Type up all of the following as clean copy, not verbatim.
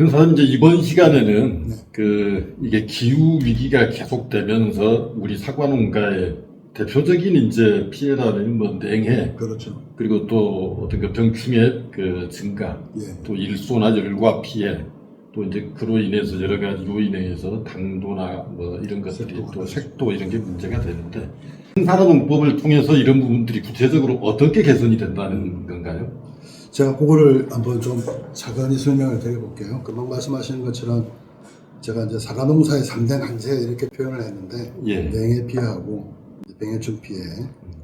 그래서 이제 이번 시간에는 네. 이게 기후 위기가 계속되면서 우리 사과농가의 대표적인 이제 피해라는 뭐 냉해, 그렇죠. 그리고 또 어떤 그 병충해 증가, 예. 또 일소나 열과 피해, 또 이제 그로 인해서 여러 가지 요인에 의해서 당도나 뭐 이런 것들이 색도가 또 그렇죠. 색도 이런 게 문제가 되는데, 생산화농법을 통해서 이런 부분들이 구체적으로 어떻게 개선이 된다는 건가요? 제가 그거를 한번 좀 차근히 설명을 드려볼게요. 금방 말씀하시는 것처럼 제가 이제 사과농사의 3대 난제 이렇게 표현을 했는데, 예. 냉해 피해하고 병해충 피해,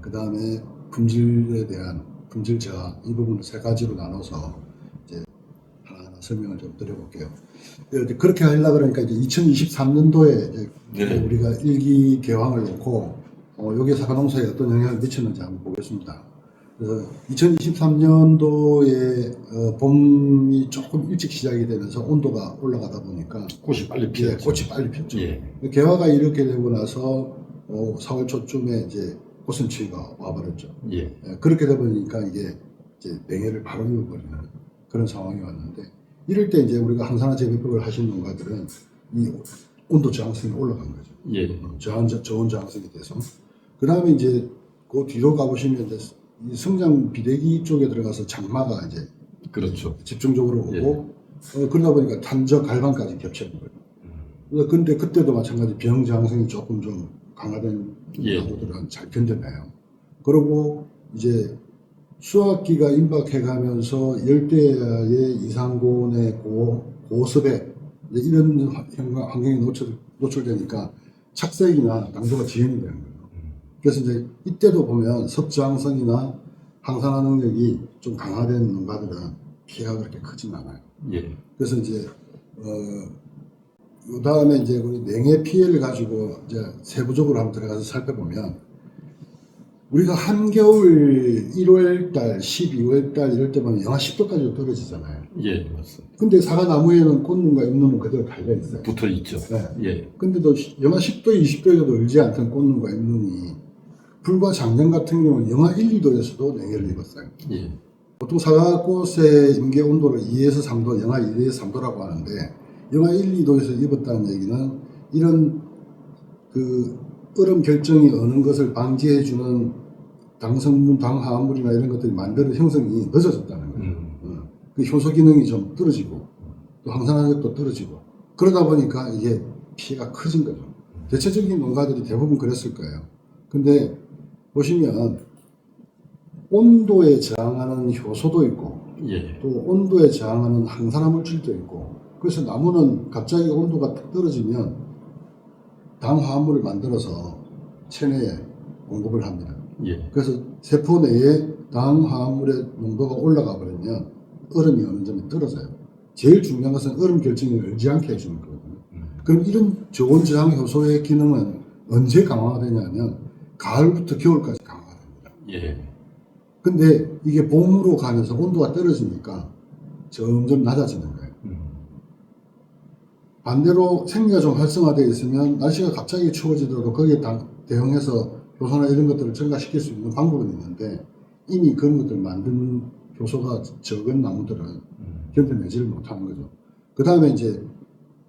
그 다음에 품질에 대한 품질 저하, 이 부분을 세 가지로 나눠서 이제 하나하나 설명을 좀 드려볼게요. 이제 그렇게 하려고 그러니까 이제 2023년도에 이제 네. 우리가 일기 개황을 놓고 여기에 사과농사에 어떤 영향을 미쳤는지 한번 보겠습니다. 그래서 2023년도에 봄이 조금 일찍 시작이 되면서 온도가 올라가다 보니까 꽃이 빨리 예, 피었죠. 꽃이 빨리 폈죠. 예. 개화가 이렇게 되고 나서 4월 초쯤에 이제 꽃샘추위가 와버렸죠. 예. 예, 그렇게 되다 보니까 이게 이제 냉해를 바로 이어버리는 그런 상황이 왔는데, 이럴 때 이제 우리가 항산화 재배법을 하시는 농가들은 이 온도 저항성이 올라간 거죠. 예. 저온 저항성이 돼서. 그 다음에 이제 그 뒤로 가보시면 이제 이 성장 비대기 쪽에 들어가서 장마가 이제 그렇죠. 집중적으로 오고, 예. 그러다 보니까 탄저 갈반까지 겹쳐진 거예요. 근데 그때도 마찬가지 병 저항성이 조금 좀 강화된 예. 나무들은 잘 견뎌내요. 그리고 이제 수확기가 임박해가면서 열대야의 이상고온의 고습에 이런 환경에 노출되니까 착색이나 당도가 지연이 되는 거예요. 그래서 이제 이때도 보면 섭저항성이나 항산화 능력이 좀 강화된 농가들은 피해가 그렇게 크진 않아요. 예. 그래서 이제 그 다음에 이제 우리 냉해 피해를 가지고 이제 세부적으로 한번 들어가서 살펴보면, 우리가 한겨울 1월달, 12월달 이럴 때 보면 영하 10도까지도 떨어지잖아요. 예, 맞습니다. 근데 사과나무에는 꽃눈과 잎눈은 그대로 달려 있어요. 붙어 있죠. 네. 예. 근데도 영하 10도, 20도에도 얼지 않던 꽃눈과 잎눈이 불과 작년 같은 경우는 영하 1, 2도에서도 냉해를 입었어요. 예. 보통 사과꽃의 임계 온도를 2에서 3도, 영하 1에서 3도라고 하는데, 영하 1, 2도에서 입었다는 얘기는 이런 그 얼음 결정이 어는 것을 방지해주는 당성분, 당화합물이나 이런 것들이 만드는 형성이 늦어졌다는 거예요. 그 효소 기능이 좀 떨어지고, 또 항산화력도 떨어지고, 그러다 보니까 이게 피해가 커진 거죠. 대체적인 농가들이 대부분 그랬을 거예요. 근데 보시면 온도에 저항하는 효소도 있고, 예. 또 온도에 저항하는 항산화 물질도 있고, 그래서 나무는 갑자기 온도가 탁 떨어지면 당화합물을 만들어서 체내에 공급을 합니다. 예. 그래서 세포 내에 당화합물의 농도가 올라가 버리면 얼음이 어느 점에 떨어져요. 제일 중요한 것은 얼음 결정이 얼지 않게 해주는 거거든요. 그럼 이런 저온 저항 효소의 기능은 언제 강화가 되냐면 가을부터 겨울까지 강화가 됩니다. 예. 근데 이게 봄으로 가면서 온도가 떨어지니까 점점 낮아지는 거예요. 반대로 생리가 좀 활성화되어 있으면 날씨가 갑자기 추워지더라도 거기에 대응해서 효소나 이런 것들을 증가시킬 수 있는 방법은 있는데, 이미 그런 것들을 만드는 효소가 적은 나무들은 견뎌내지를 못하는 거죠. 그 다음에 이제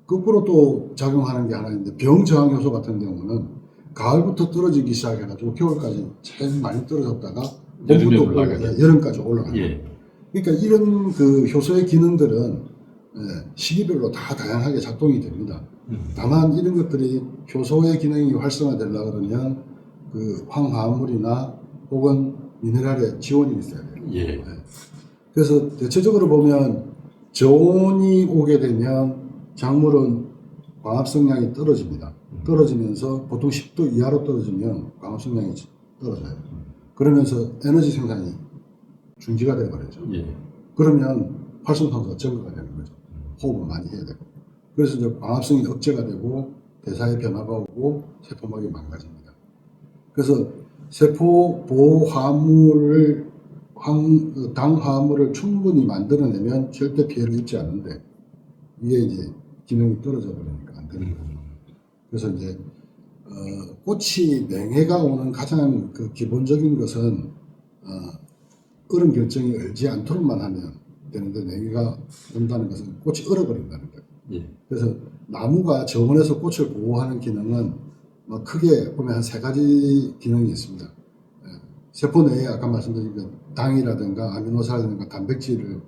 거꾸로 또 작용하는 게 하나 있는데, 병저항 효소 같은 경우는 가을부터 떨어지기 시작해가지고 겨울까지 제일 많이 떨어졌다가 여름에 올라가게. 여름까지 올라가요. 예. 그러니까 이런 그 효소의 기능들은 시기별로 다 다양하게 작동이 됩니다. 다만 이런 것들이 효소의 기능이 활성화되려고 그러면 그 황화합물이나 혹은 미네랄의 지원이 있어야 돼요. 예. 그래서 대체적으로 보면 저온이 오게 되면 작물은 광합성량이 떨어집니다. 떨어지면서 보통 10도 이하로 떨어지면 광합성량이 떨어져요. 그러면서 에너지 생산이 중지가 되어버리죠. 예. 그러면 활성산소가 증가가 되는 거죠. 호흡을 많이 해야 되고. 그래서 이제 광합성이 억제가 되고 대사의 변화가 오고 세포막이 망가집니다. 그래서 세포 보호화합물을 당화합물을 충분히 만들어내면 절대 피해를 입지 않는데, 이게 이제 기능이 떨어져 버리니까 안 되는 거죠. 그래서 이제 꽃이 냉해가 오는 가장 그 기본적인 것은 얼음 결정이 얼지 않도록만 하면 되는데 냉해가 온다는 것은 꽃이 얼어버린다는 거예요. 예. 그래서 나무가 저온에서 꽃을 보호하는 기능은 뭐 크게 보면 한 세 가지 기능이 있습니다. 예. 세포 내에 아까 말씀드린 그 당이라든가 아미노산이라든가 단백질을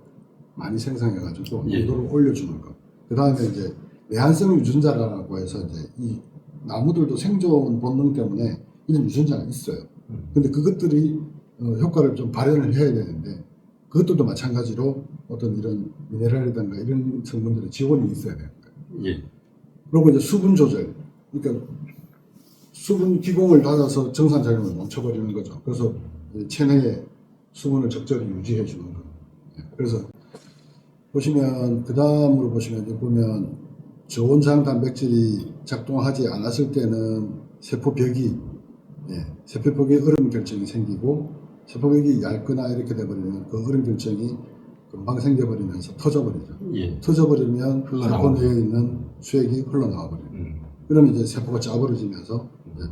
많이 생성해가지고 예. 농도를 올려주는 것. 그 다음에 이제 내한성 유전자라고 해서 이제 이 나무들도 생존 본능 때문에 이런 유전자가 있어요. 근데 그것들이 효과를 좀 발현을 해야 되는데 그것들도 마찬가지로 어떤 이런 미네랄이든가 이런 성분들의 지원이 있어야 되는 거예요. 예. 그리고 이제 수분 조절. 그러니까 수분 기공을 닫아서 정상 작용을 멈춰버리는 거죠. 그래서 체내에 수분을 적절히 유지해 주는 거. 그래서 보시면 그 다음으로 보시면 여기 보면 저온장 단백질이 작동하지 않았을 때는 세포벽이 세포벽에 얼음 결정이 생기고 세포벽이 얇거나 이렇게 돼버리면 그 얼음 결정이 금방 생겨버리면서 터져버리죠. 예. 터져버리면 세포 흘러나오죠. 내에 있는 수액이 흘러나와 버려요. 그러면 이제 세포가 짜부러지면서 이제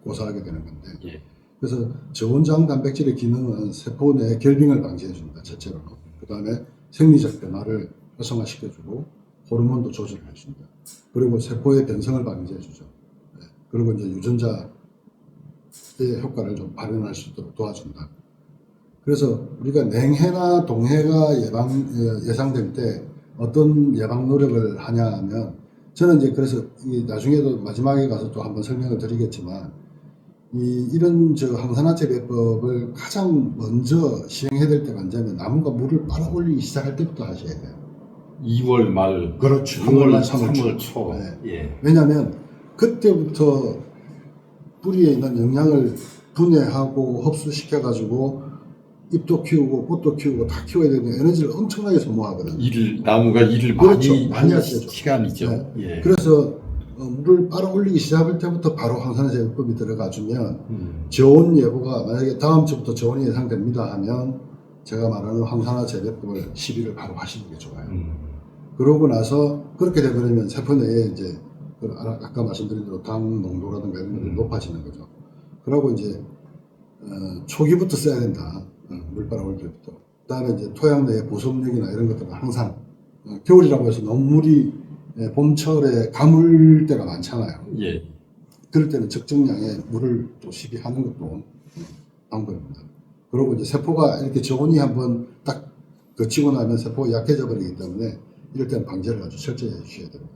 고사하게 되는 건데. 예. 그래서 저온장 단백질의 기능은 세포 내 결빙을 방지해 줍니다. 첫째로. 그 다음에 생리적 변화를 활성화시켜주고 호르몬도 조절을 해줍니다. 그리고 세포의 변성을 방지해 주죠. 그리고 이제 유전자의 효과를 좀 발현할 수 있도록 도와준다. 그래서 우리가 냉해나 동해가 예상될 때 어떤 예방 노력을 하냐 하면 저는 이제 그래서 나중에도 마지막에 가서 또 한번 설명을 드리겠지만 이런 항산화제 배법을 가장 먼저 시행해야 될 때가 언제냐면 나무가 물을 빨아 올리기 시작할 때부터 하셔야 돼요. 2월 말, 그렇죠. 3월, 3월 3월 초. 네. 예. 왜냐하면 그때부터 뿌리에 있는 영양을 분해하고 흡수시켜가지고 잎도 키우고 꽃도 키우고 다 키워야 되는 에너지를 엄청나게 소모하거든요. 나무가 일을 그렇죠. 많이 많이 하는 하시죠. 시간이죠. 네. 예. 그래서 물을 빨아 올리기 시작할 때부터 바로 항산화제 배법이 들어가주면 저온 예보가 만약에 다음 주부터 저온이 예상됩니다 하면 제가 말하는 항산화제 배법을 시비를 바로 하시는 게 좋아요. 그러고 나서 그렇게 되버리면 세포 내에 이제 아까 말씀드린 대로 당 농도라든가 이런 것들이 높아지는 거죠. 그러고 이제 초기부터 써야 된다. 물 빨아올 때부터. 그 다음에 이제 토양 내의 보습력이나 이런 것들은 항상 겨울이라고 해서 너무 물이 봄철에 가물 때가 많잖아요. 예. 그럴 때는 적정량의 물을 또 시비하는 것도 방법입니다. 그리고 이제 세포가 이렇게 저온이 한번 딱 거치고 나면 세포가 약해져 버리기 때문에 이럴 때는 방제를 아주 철저히 해주셔야 됩니다.